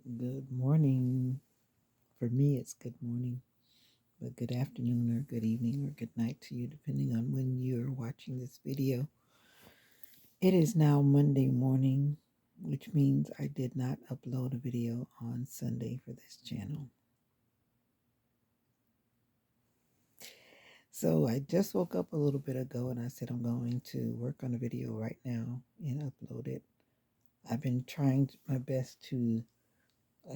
Good morning. For me, it's good morning, but good afternoon or good evening or good night to you, depending on when you're watching this video. It is now Monday morning, which means I did not upload a video on Sunday for this channel. So I just woke up a little bit ago and I said I'm going to work on a video right now and upload it. I've been trying my best to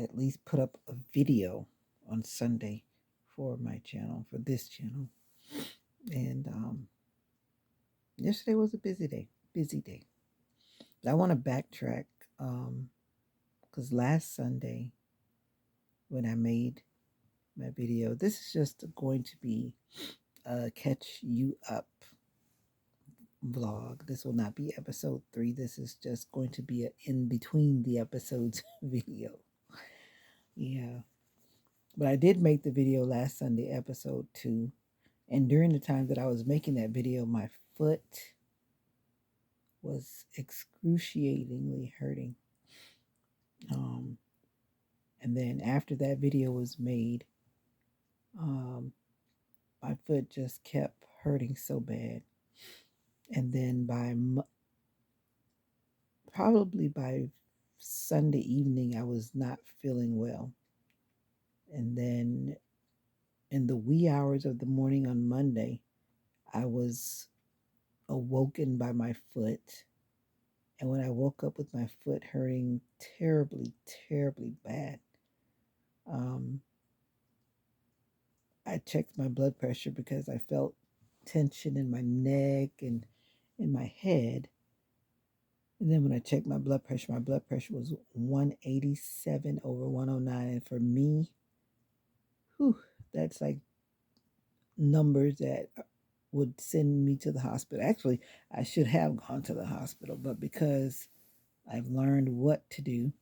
at least put up a video on Sunday for my channel, for this channel. And yesterday was a busy day, busy day. I want to backtrack because last Sunday when I made my video, this is just going to be a catch you up vlog. This will not be episode 3. This is just going to be an in between the episodes video. Yeah. But I did make the video last Sunday, episode 2. And during the time that I was making that video, my foot was excruciatingly hurting. And then after that video was made, my foot just kept hurting so bad. And then probably by Sunday evening, I was not feeling well. And then in the wee hours of the morning on Monday, I was awoken by my foot. And when I woke up with my foot hurting terribly, terribly bad, I checked my blood pressure because I felt tension in my neck and in my head. And then when I checked my blood pressure was 187 over 109. And for me, that's like numbers that would send me to the hospital. Actually, I should have gone to the hospital, but because I've learned what to do,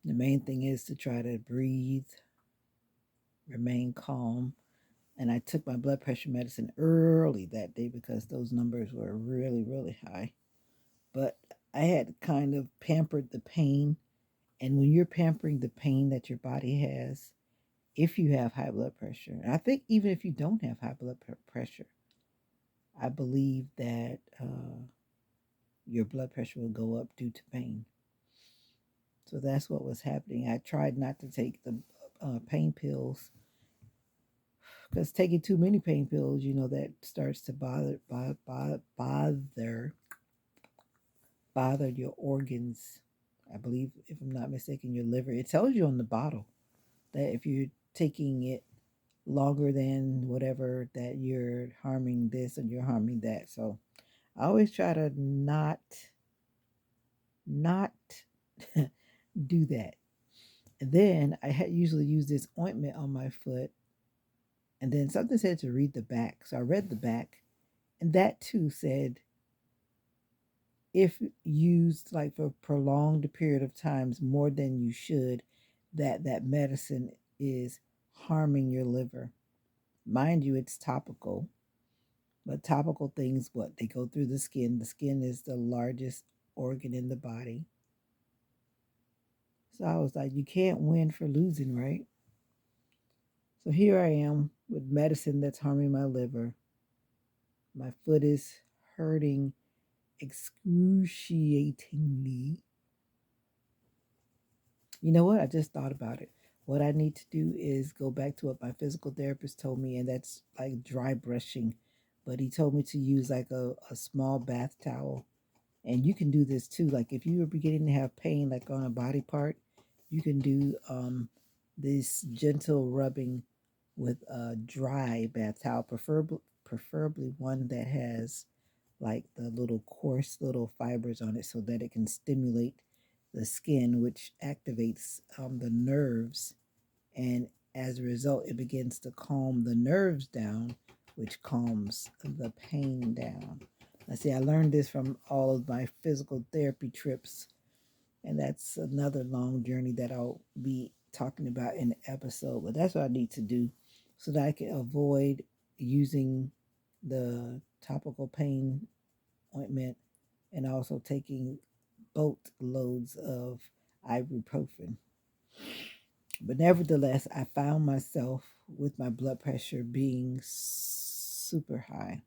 the main thing is to try to breathe, remain calm. And I took my blood pressure medicine early that day because those numbers were really, really high. But I had kind of pampered the pain. And when you're pampering the pain that your body has, if you have high blood pressure, and I think even if you don't have high blood pressure, I believe that your blood pressure will go up due to pain. So that's what was happening. I tried not to take the pain pills because taking too many pain pills, that starts to bother your organs. I believe, if I'm not mistaken, your liver. It tells you on the bottle that if you're taking it longer than whatever, that you're harming this and you're harming that. So I always try to not do that. And then I had usually use this ointment on my foot. And then something said to read the back. So I read the back. And that too said, if used like for a prolonged period of times more than you should, that medicine is harming your liver. Mind you, it's topical, but topical things, what they go through the skin. The skin is the largest organ in the body. So I was like, you can't win for losing, right? So here I am with medicine that's harming my liver. My foot is hurting excruciatingly. You know what? I just thought about it. What I need to do is go back to what my physical therapist told me, and that's like dry brushing. But he told me to use like a small bath towel. And you can do this too. Like if you are beginning to have pain, like on a body part, you can do this gentle rubbing with a dry bath towel, preferably one that has like the little coarse little fibers on it so that it can stimulate the skin, which activates the nerves. And as a result, it begins to calm the nerves down, which calms the pain down. I see, I learned this from all of my physical therapy trips, and that's another long journey that I'll be talking about in the episode. But that's what I need to do so that I can avoid using the topical pain ointment and also taking boatloads of ibuprofen. But nevertheless, I found myself with my blood pressure being super high,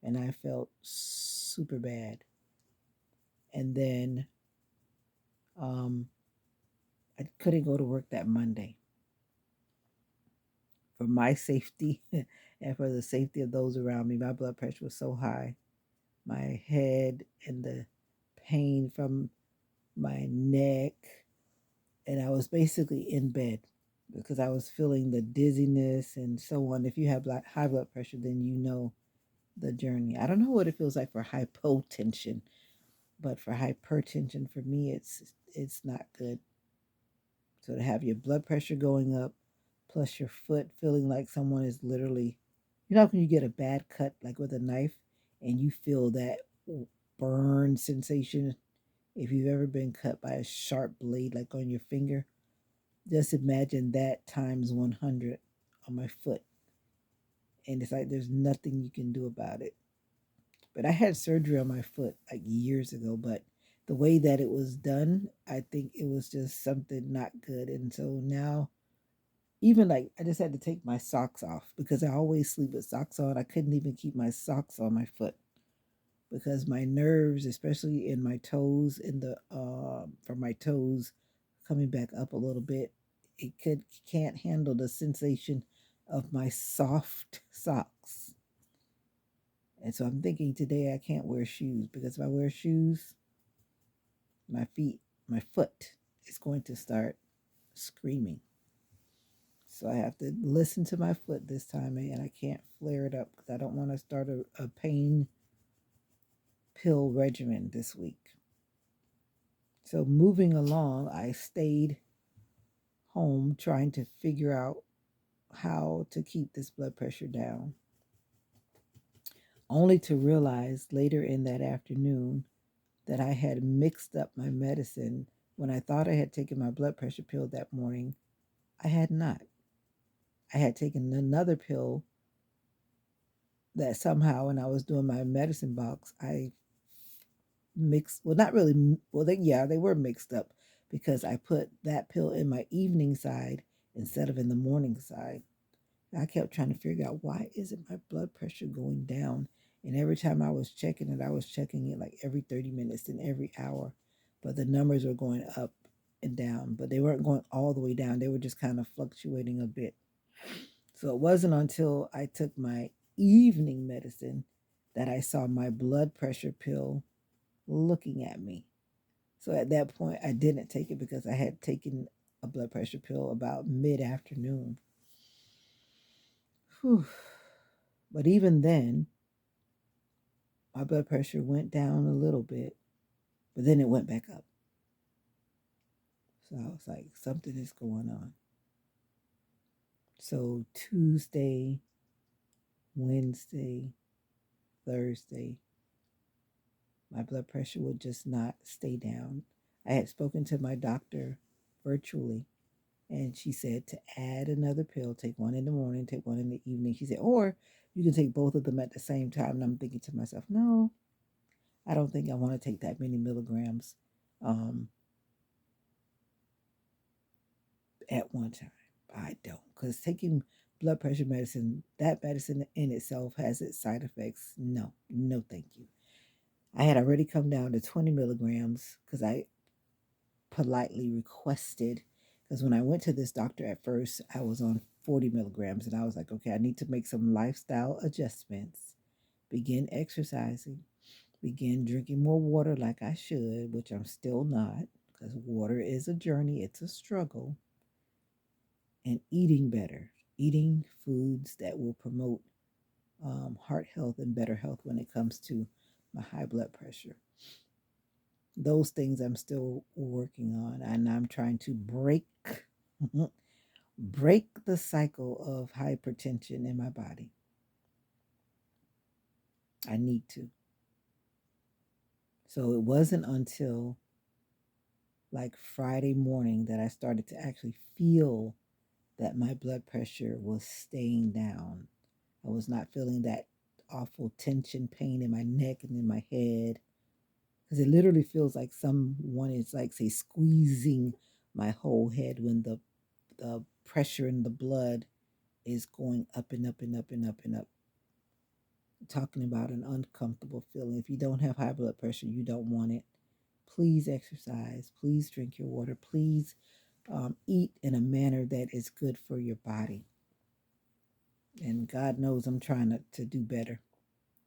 and I felt super bad. And then um, I couldn't go to work that Monday for my safety and for the safety of those around me. My blood pressure was so high. My head and the pain from my neck, and I was basically in bed because I was feeling the dizziness and so on. If you have high blood pressure, then you know the journey. I don't know what it feels like for hypotension, but for hypertension, for me, it's not good. So to have your blood pressure going up, plus your foot feeling like someone is literally, when you get a bad cut, like with a knife, and you feel that burn sensation. If you've ever been cut by a sharp blade, like on your finger, just imagine that times 100 on my foot. And it's like there's nothing you can do about it. But I had surgery on my foot like years ago, but the way that it was done, I think it was just something not good. And so now, even like I just had to take my socks off because I always sleep with socks on. I couldn't even keep my socks on my foot because my nerves, especially in my toes, in the from my toes coming back up a little bit, it can't handle the sensation of my soft socks. And so I'm thinking today I can't wear shoes because if I wear shoes, my foot is going to start screaming. So I have to listen to my foot this time, and I can't flare it up because I don't want to start a pain pill regimen this week. So moving along, I stayed home trying to figure out how to keep this blood pressure down, only to realize later in that afternoon that I had mixed up my medicine. When I thought I had taken my blood pressure pill that morning, I had not. I had taken another pill that somehow, when I was doing my medicine box, I mixed, well, not really, well, they were mixed up because I put that pill in my evening side instead of in the morning side. I kept trying to figure out why isn't my blood pressure going down? And every time I was checking it, I was checking it like every 30 minutes and every hour. But the numbers were going up and down, but they weren't going all the way down. They were just kind of fluctuating a bit. So it wasn't until I took my evening medicine that I saw my blood pressure pill looking at me. So at that point, I didn't take it because I had taken a blood pressure pill about mid afternoon. But even then, my blood pressure went down a little bit, but then it went back up. So I was like, something is going on. So Tuesday, Wednesday, Thursday, my blood pressure would just not stay down. I had spoken to my doctor virtually, and she said to add another pill, take one in the morning, take one in the evening. She said, or you can take both of them at the same time. And I'm thinking to myself, no, I don't think I want to take that many milligrams um, at one time. I don't, because taking blood pressure medicine, that medicine in itself has its side effects. No, no, thank you. I had already come down to 20 milligrams because I politely requested, because when I went to this doctor at first, I was on 40 milligrams, and I was like, okay, I need to make some lifestyle adjustments, begin exercising, begin drinking more water like I should, which I'm still not, because water is a journey, it's a struggle, and eating better, eating foods that will promote heart health and better health when it comes to my high blood pressure. Those things I'm still working on, and I'm trying to break the cycle of hypertension in my body. I need to. So it wasn't until like Friday morning that I started to actually feel that my blood pressure was staying down. I was not feeling that awful tension pain in my neck and in my head. because it literally feels like someone is like, say, squeezing my whole head when the pressure in the blood is going up and up and up and up and up. Talking about an uncomfortable feeling. If you don't have high blood pressure, you don't want it. Please exercise. Please drink your water. Please eat in a manner that is good for your body. And God knows I'm trying to do better.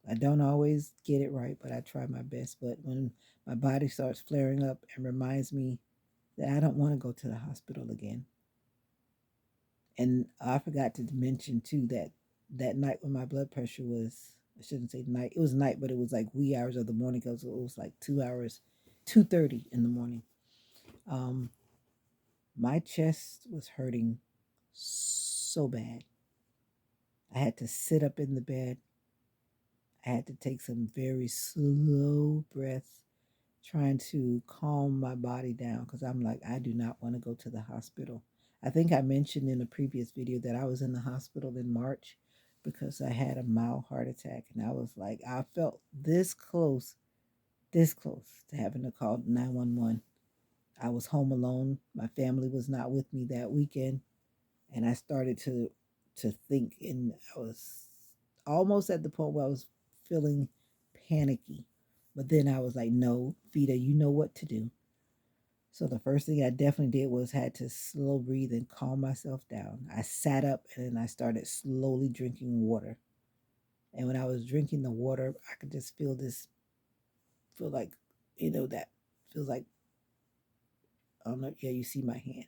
I don't always get it right, but I try my best. But when my body starts flaring up and reminds me that I don't want to go to the hospital again. And I forgot to mention too that that night when my blood pressure was, I shouldn't say night, it was night, but it was like wee hours of the morning because it was like 2 hours, 2:30 in the morning. Um, my chest was hurting so bad. I had to sit up in the bed. I had to take some very slow breaths, trying to calm my body down because I'm like, I do not want to go to the hospital. I think I mentioned in a previous video that I was in the hospital in March because I had a mild heart attack. And I was like, I felt this close to having to call 911. I was home alone. My family was not with me that weekend. And I started to think, and I was almost at the point where I was feeling panicky. But then I was like, no, Vita, you know what to do. So the first thing I definitely did was had to slow breathe and calm myself down. I sat up and then I started slowly drinking water. And when I was drinking the water, I could just feel like, that feels like, I don't know, yeah, you see my hand.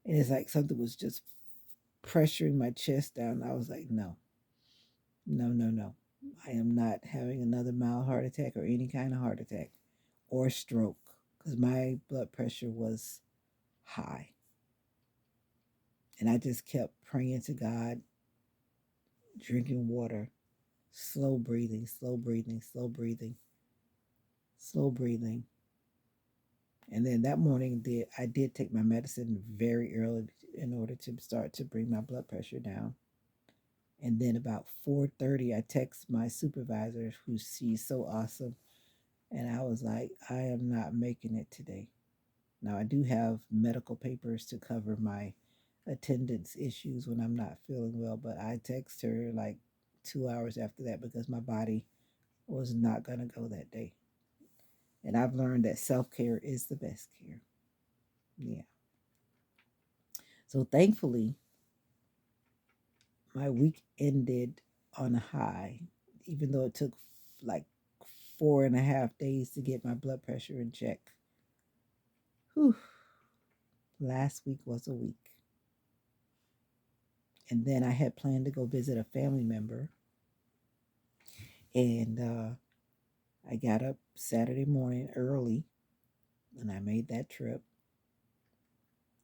And it's like something was just pressuring my chest down. I was like, no, no, no, no. I am not having another mild heart attack or any kind of heart attack or stroke because my blood pressure was high. And I just kept praying to God, drinking water, slow breathing, slow breathing, slow breathing, slow breathing. And then that morning, I did take my medicine very early in order to start to bring my blood pressure down. And then about 4:30, I text my supervisor, who she's so awesome, and I was like, I am not making it today. Now I do have medical papers to cover my attendance issues when I'm not feeling well, but I text her like 2 hours after that because my body was not gonna go that day. And I've learned that self-care is the best care. Yeah. So thankfully, my week ended on a high, even though it took like 4.5 days to get my blood pressure in check. Whew. Last week was a week. And then I had planned to go visit a family member. And I got up Saturday morning early and I made that trip,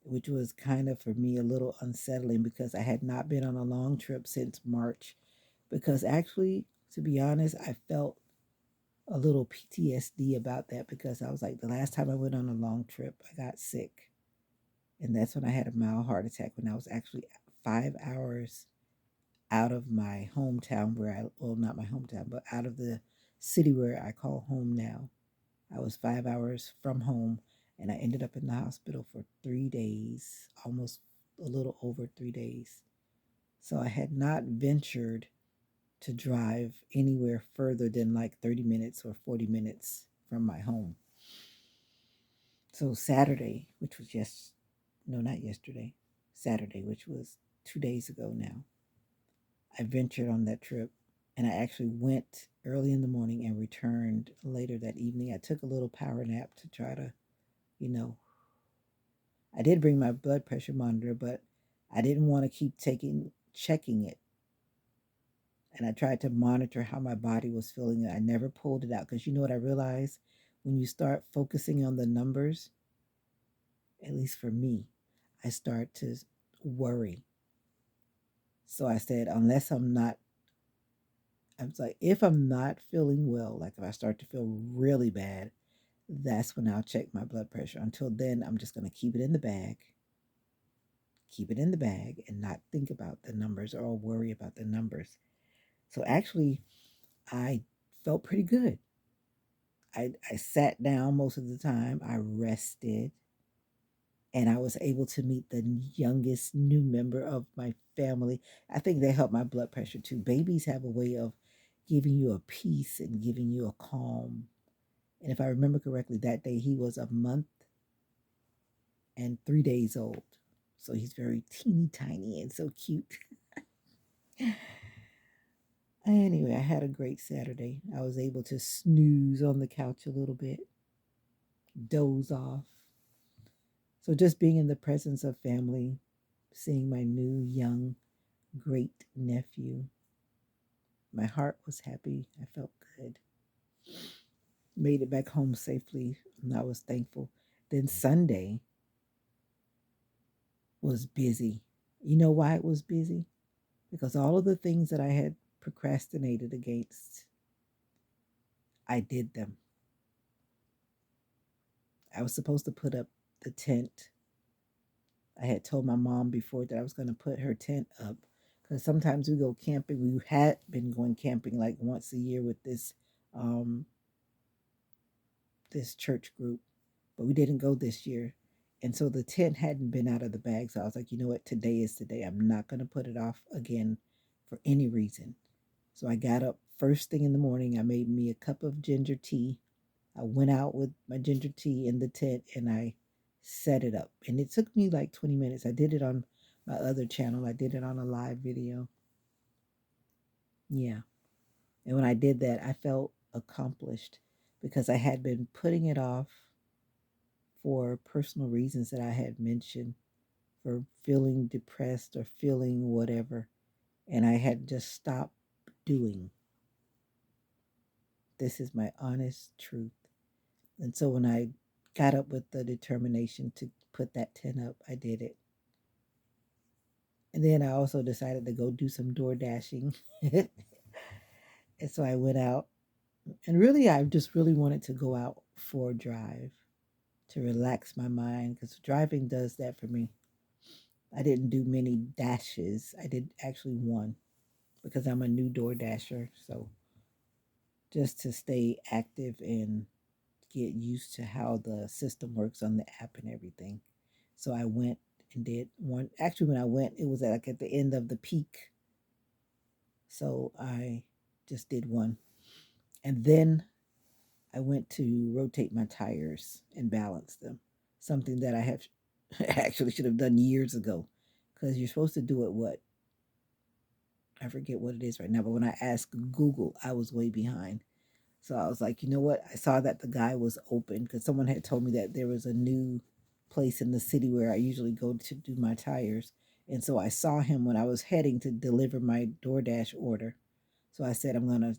which was kind of for me a little unsettling because I had not been on a long trip since March. Because actually, to be honest, I felt a little PTSD about that because I was like, the last time I went on a long trip, I got sick. And that's when I had a mild heart attack when I was actually 5 hours out of my hometown well, not my hometown, but out of the city where I call home now. I was 5 hours from home and I ended up in the hospital for 3 days, almost a little over 3 days. So I had not ventured to drive anywhere further than like 30 minutes or 40 minutes from my home. So Saturday, which was no, not yesterday, Saturday, which was 2 days ago now, I ventured on that trip and I actually went early in the morning and returned later that evening. I took a little power nap to try to, you know, I did bring my blood pressure monitor, but I didn't want to keep checking it. And I tried to monitor how my body was feeling. I never pulled it out because you know what I realized? When you start focusing on the numbers, at least for me, I start to worry. So I said, I was like, if I'm not feeling well, like if I start to feel really bad, that's when I'll check my blood pressure. Until then, I'm just going to keep it in the bag and not think about the numbers or worry about the numbers. So actually, I felt pretty good. I sat down most of the time. I rested, and I was able to meet the youngest new member of my family. I think they helped my blood pressure too. Babies have a way of giving you a peace and giving you a calm. And if I remember correctly, that day he was a month and 3 days old. So he's very teeny tiny and so cute. Anyway, I had a great Saturday. I was able to snooze on the couch a little bit, doze off. So just being in the presence of family, seeing my new young great nephew, my heart was happy. I felt good. Made it back home safely, and I was thankful. Then Sunday was busy. You know why it was busy? Because all of the things that I had procrastinated against, I did them. I was supposed to put up the tent. I had told my mom before that I was going to put her tent up because sometimes we go camping. We had been going camping like once a year with um, this church group, but we didn't go this year. And so the tent hadn't been out of the bag. So I was like, you know what? Today is today. I'm not going to put it off again for any reason. So I got up first thing in the morning. I made me a cup of ginger tea. I went out with my ginger tea in the tent and I set it up. And it took me like 20 minutes. I did it on my other channel, I did it on a live video. Yeah. And when I did that, I felt accomplished because I had been putting it off for personal reasons that I had mentioned, for feeling depressed or feeling whatever. And I had just stopped doing. This is my honest truth. And so when I got up with the determination to put that tent up, I did it. And then I also decided to go do some door dashing. And so I went out. And really, I just really wanted to go out for a drive to relax my mind because driving does that for me. I didn't do many dashes. I did actually one because I'm a new door dasher. So just to stay active and get used to how the system works on the app and everything. So I went and did one. Actually, when I went, it was at the end of the peak. So I just did one. And then I went to rotate my tires and balance them. Something that I have actually should have done years ago. Because you're supposed to do it what? I forget what it is right now. But when I asked Google, I was way behind. So I was like, you know what? I saw that the guy was open because someone had told me that there was a new place in the city where I usually go to do my tires. And so I saw him when I was heading to deliver my DoorDash order. So I said, I'm going to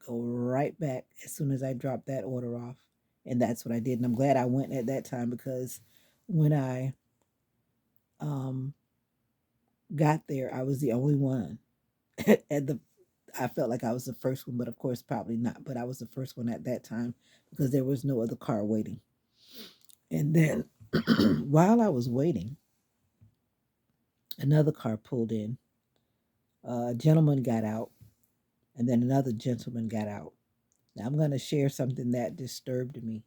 go right back as soon as I drop that order off. And that's what I did. And I'm glad I went at that time because when I um, got there, I was the only one at the I felt like I was the first one, but of course, probably not. But I was the first one at that time because there was no other car waiting. And then while I was waiting, another car pulled in. A gentleman got out, and then another gentleman got out. Now, I'm going to share something that disturbed me.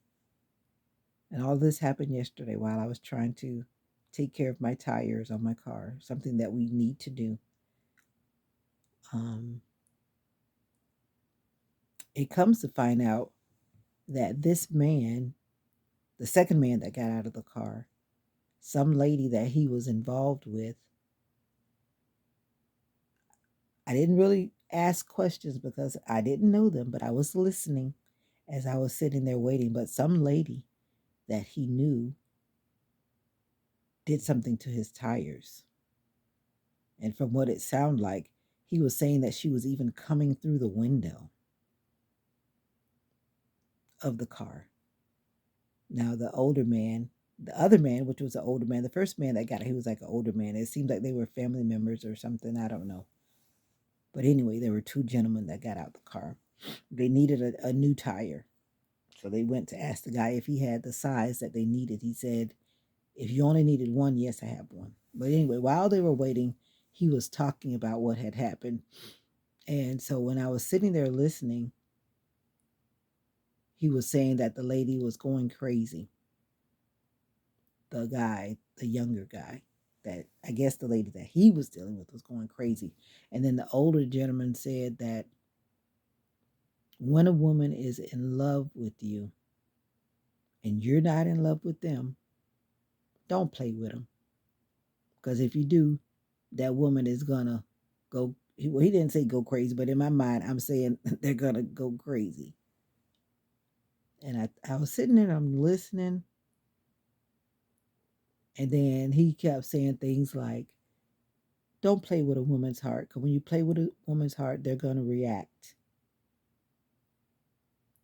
And all this happened yesterday while I was trying to take care of my tires on my car, something that we need to do. Um, it comes to find out that this man, the second man that got out of the car, some lady that he was involved with, I didn't really ask questions because I didn't know them, but I was listening as I was sitting there waiting. But some lady that he knew did something to his tires. And from what it sounded like, he was saying that she was even coming through the window of the car. Now, the older man, the other man, which was the older man, the first man that got it, he was like an older man. It seemed like they were family members or something. I don't know. But anyway, there were two gentlemen that got out the car. They needed a new tire. So they went to ask the guy if he had the size that they needed. He said, if you only needed one, yes, I have one. But anyway, while they were waiting, he was talking about what had happened. And so when I was sitting there listening, he was saying that the lady was going crazy. The guy, the younger guy, that I guess the lady that he was dealing with was going crazy. And then the older gentleman said that when a woman is in love with you and you're not in love with them, don't play with them. Because if you do, that woman is gonna go. Well, he didn't say go crazy, but in my mind, I'm saying they're gonna go crazy. And I was sitting there, I'm listening, and then he kept saying things like, "Don't play with a woman's heart, because when you play with a woman's heart, they're gonna react."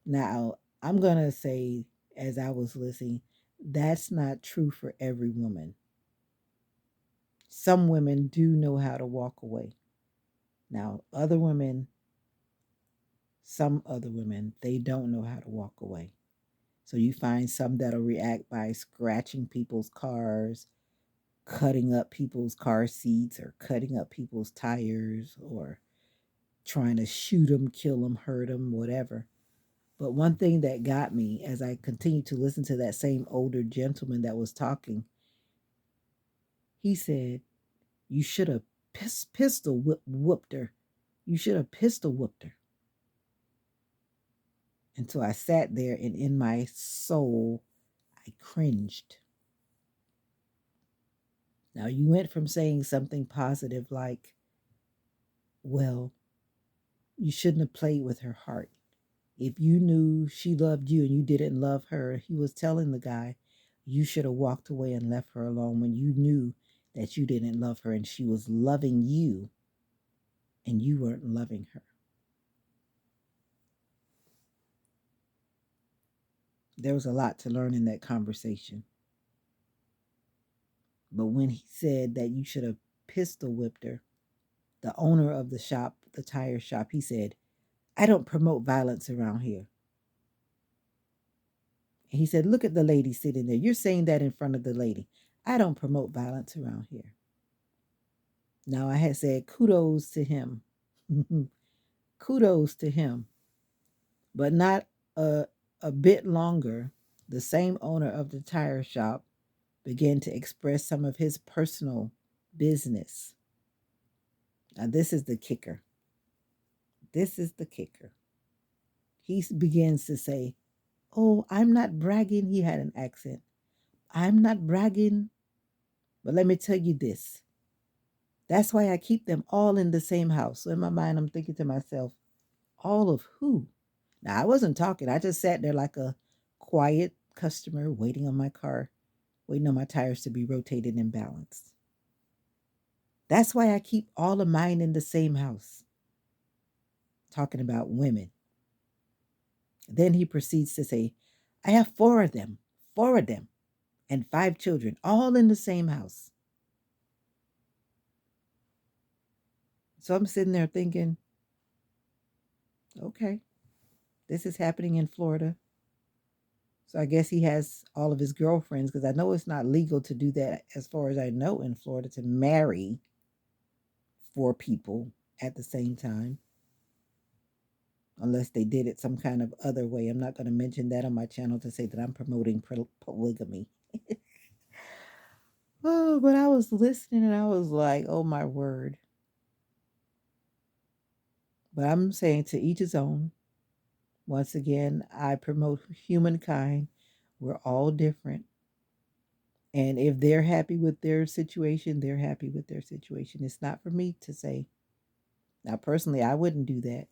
Now, I'm gonna say, as I was listening, that's not true for every woman. Some women do know how to walk away. Now, some other women, they don't know how to walk away. So you find some that'll react by scratching people's cars, cutting up people's car seats, or cutting up people's tires, or trying to shoot them, kill them, hurt them, whatever. But one thing that got me as I continued to listen to that same older gentleman that was talking, he said, "You should have whooped her. You should have pistol whooped her." And so I sat there, and in my soul, I cringed. Now, you went from saying something positive like, well, you shouldn't have played with her heart. If you knew she loved you and you didn't love her, he was telling the guy, you should have walked away and left her alone when you knew that you didn't love her and she was loving you and you weren't loving her. There was a lot to learn in that conversation. But when he said that you should have pistol whipped her, the owner of the shop, the tire shop, he said, "I don't promote violence around here." And he said, "Look at the lady sitting there. You're saying that in front of the lady. I don't promote violence around here." Now, I had said kudos to him. Kudos to him. But not a bit longer, the same owner of the tire shop began to express some of his personal business. Now, this is the kicker. This is the kicker. He begins to say, "Oh, I'm not bragging." He had an accent. "I'm not bragging, but let me tell you this. That's why I keep them all in the same house." So in my mind, I'm thinking to myself, all of who? Now, I wasn't talking. I just sat there like a quiet customer waiting on my car, waiting on my tires to be rotated and balanced. That's why I keep all of mine in the same house. Talking about women. Then he proceeds to say, "I have four of them, and 5 children, all in the same house." So I'm sitting there thinking, okay, this is happening in Florida. So I guess he has all of his girlfriends, because I know it's not legal to do that, as far as I know, in Florida, to marry 4 people at the same time, unless they did it some kind of other way. I'm not going to mention that on my channel to say that I'm promoting polygamy. Oh, but I was listening and I was like, oh my word. But I'm saying to each his own. Once again, I promote humankind. We're all different. And if they're happy with their situation, they're happy with their situation. It's not for me to say. Now, personally, I wouldn't do that.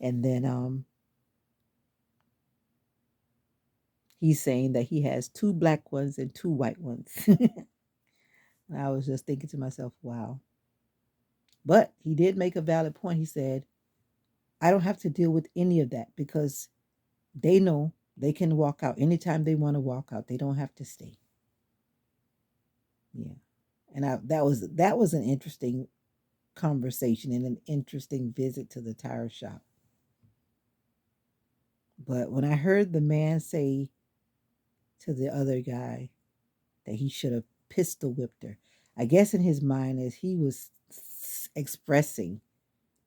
And then he's saying that he has 2 black ones and 2 white ones. I was just thinking to myself, wow. But he did make a valid point. He said, I don't have to deal with any of that, because they know they can walk out anytime they want to walk out. They don't have to stay. Yeah. And that was an interesting conversation and an interesting visit to the tire shop. But when I heard the man say to the other guy that he should have pistol whipped her, I guess in his mind, as he was expressing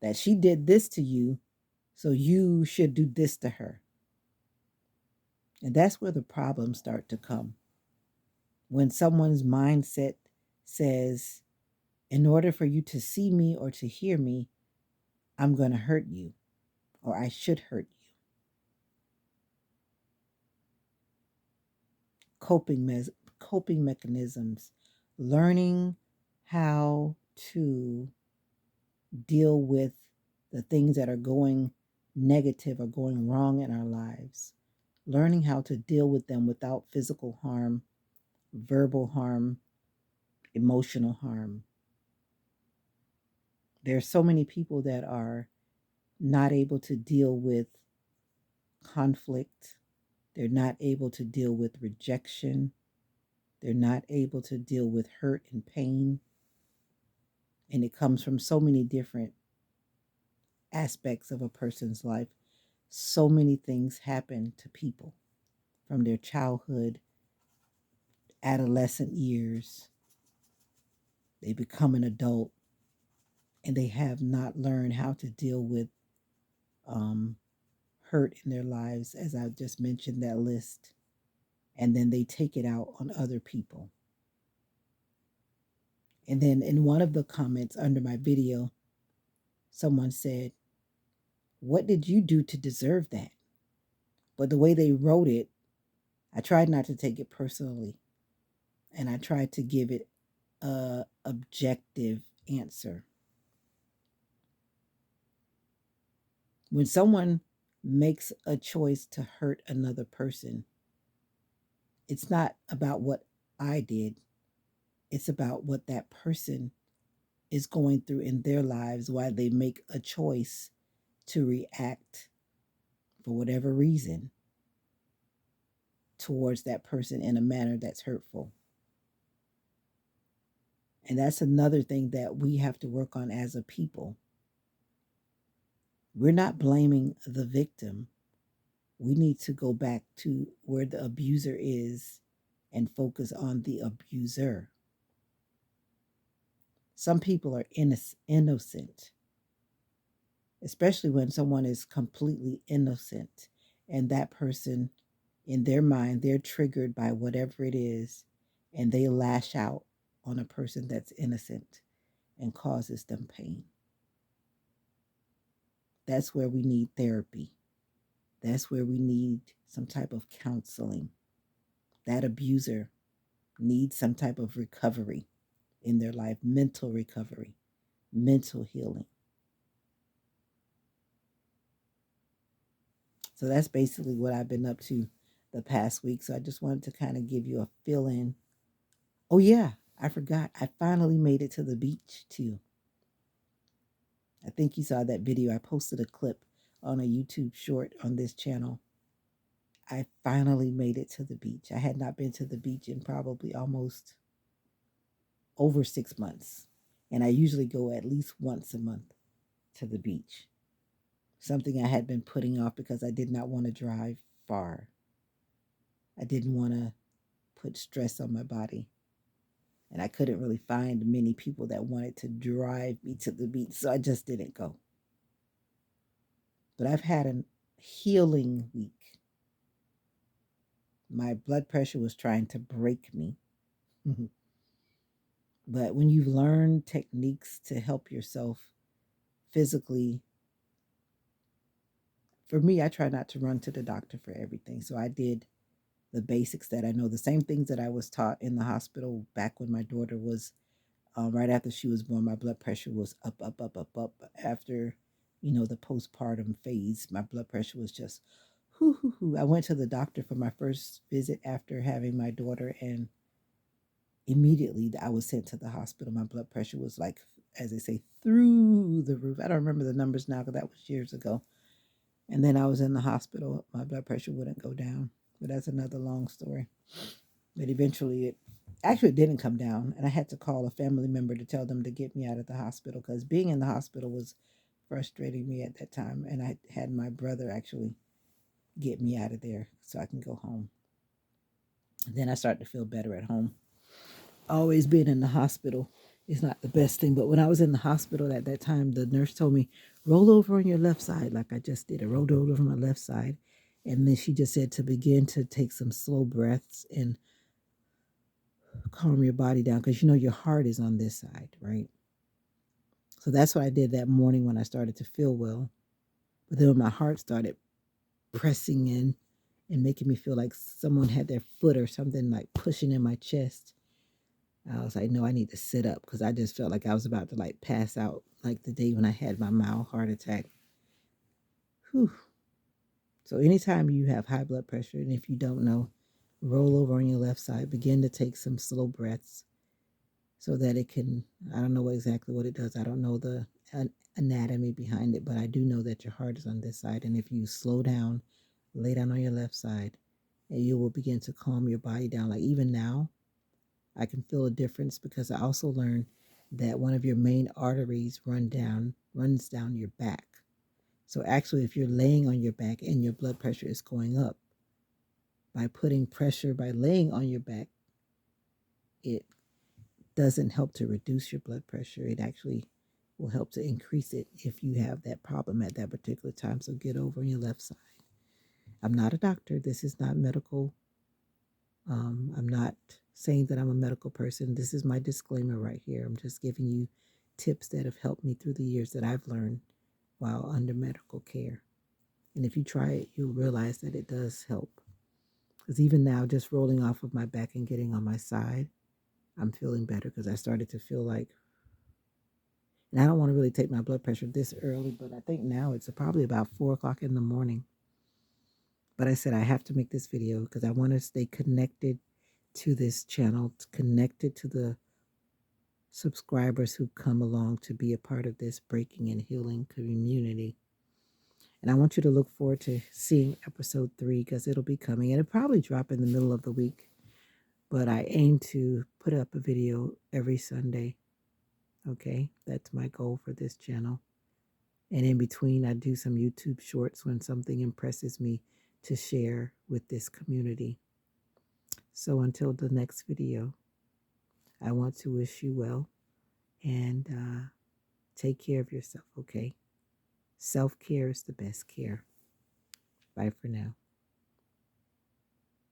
that she did this to you, so you should do this to her. And that's where the problems start to come. When someone's mindset says, in order for you to see me or to hear me, I'm going to hurt you, or I should hurt you. Coping, coping mechanisms, learning how to deal with the things that are going negative or going wrong in our lives, learning how to deal with them without physical harm, verbal harm, emotional harm. There are so many people that are not able to deal with conflict. They're not able to deal with rejection. They're not able to deal with hurt and pain. And it comes from so many different aspects of a person's life. So many things happen to people from their childhood, adolescent years. They become an adult and they have not learned how to deal with um, hurt in their lives, as I just mentioned that list. And then they take it out on other people. And then in one of the comments under my video, someone said, "What did you do to deserve that?" But the way they wrote it, I tried not to take it personally. And I tried to give it a objective answer. When someone makes a choice to hurt another person, it's not about what I did. It's about what that person is going through in their lives, why they make a choice to react for whatever reason towards that person in a manner that's hurtful. And that's another thing that we have to work on as a people. We're not blaming the victim. We need to go back to where the abuser is and focus on the abuser. Some people are innocent, especially when someone is completely innocent and that person, in their mind, they're triggered by whatever it is and they lash out on a person that's innocent and causes them pain. That's where we need therapy. That's where we need some type of counseling. That abuser needs some type of recovery in their life, mental recovery, mental healing. So that's basically what I've been up to the past week. So I just wanted to kind of give you a fill in. Oh, yeah, I forgot. I finally made it to the beach too. I think you saw that video. I posted a clip on a YouTube short on this channel. I finally made it to the beach. I had not been to the beach in probably almost over 6 months. And I usually go at least once a month to the beach. Something I had been putting off because I did not want to drive far. I didn't want to put stress on my body. And I couldn't really find many people that wanted to drive me to the beach, so I just didn't go. But I've had a healing week. My blood pressure was trying to break me. But when you learn techniques to help yourself physically, for me, I try not to run to the doctor for everything. So I did the basics that I know, the same things that I was taught in the hospital back when my daughter was right after she was born. My blood pressure was up, up, up, up, up. After, the postpartum phase, my blood pressure was just, whoo, hoo, hoo. I went to the doctor for my first visit after having my daughter, and immediately I was sent to the hospital. My blood pressure was like, as they say, through the roof. I don't remember the numbers now because that was years ago. And then I was in the hospital. My blood pressure wouldn't go down. But that's another long story. But eventually it didn't come down. And I had to call a family member to tell them to get me out of the hospital because being in the hospital was frustrating me at that time. And I had my brother actually get me out of there so I can go home. And then I started to feel better at home. Always being in the hospital is not the best thing. But when I was in the hospital at that time, the nurse told me, roll over on your left side, like I just did. I rolled over on my left side. And then she just said to begin to take some slow breaths and calm your body down because you know your heart is on this side, right? So that's what I did that morning when I started to feel well. But then when my heart started pressing in and making me feel like someone had their foot or something like pushing in my chest, I was like, no, I need to sit up because I just felt like I was about to like pass out like the day when I had my mild heart attack. Whew. So anytime you have high blood pressure, and if you don't know, roll over on your left side, begin to take some slow breaths so that it can, I don't know exactly what it does. I don't know the anatomy behind it, but I do know that your heart is on this side. And if you slow down, lay down on your left side, and you will begin to calm your body down. Like even now, I can feel a difference because I also learned that one of your main arteries runs down your back. So actually, if you're laying on your back and your blood pressure is going up, by putting pressure by laying on your back, it doesn't help to reduce your blood pressure. It actually will help to increase it if you have that problem at that particular time. So get over on your left side. I'm not a doctor. This is not medical. I'm not saying that I'm a medical person. This is my disclaimer right here. I'm just giving you tips that have helped me through the years that I've learned while under medical care. And if you try it, you'll realize that it does help. Because even now, just rolling off of my back and getting on my side, I'm feeling better because I started to feel like, and I don't want to really take my blood pressure this early, but I think now it's probably about 4 o'clock in the morning. But I said I have to make this video because I want to stay connected to this channel, connected to the subscribers who come along to be a part of this breaking and healing community. And I want you to look forward to seeing episode 3 because it'll be coming and it'll probably drop in the middle of the week. But I aim to put up a video every Sunday. Okay, that's my goal for this channel. And in between, I do some YouTube shorts when something impresses me to share with this community. So until the next video, I want to wish you well and take care of yourself, okay? Self-care is the best care. Bye for now.